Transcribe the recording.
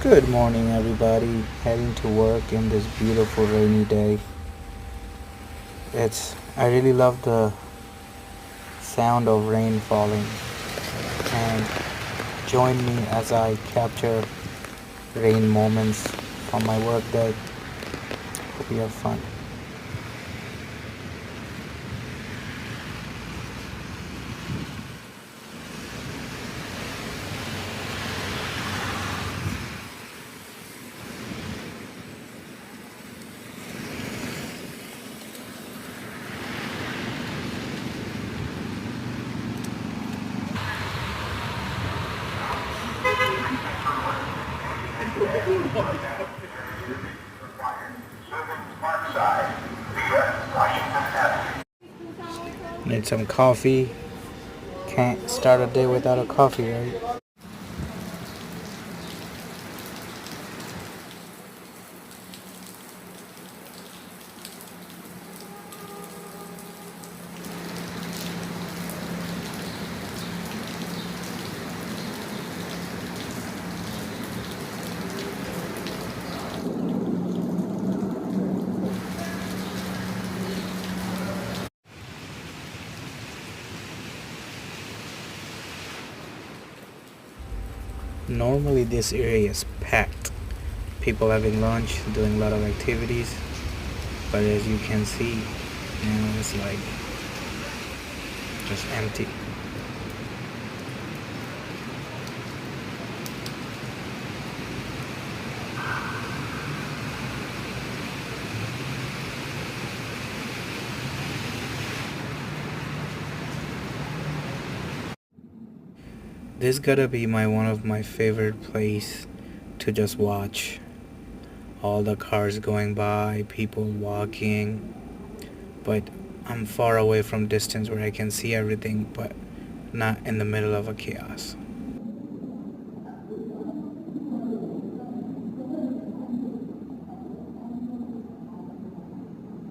Good morning, everybody. Heading to work in this beautiful rainy day. I really love the sound of rain falling. And join me as I capture rain moments from my work day. Hope you have fun. Need some coffee. Can't start a day without a coffee, right? Normally, this area is packed. People having lunch, doing a lot of activities. But as you can see, now it's like just empty. This gotta be one of my favorite place to just watch. All the cars going by, people walking, but I'm far away from distance where I can see everything, but not in the middle of a chaos.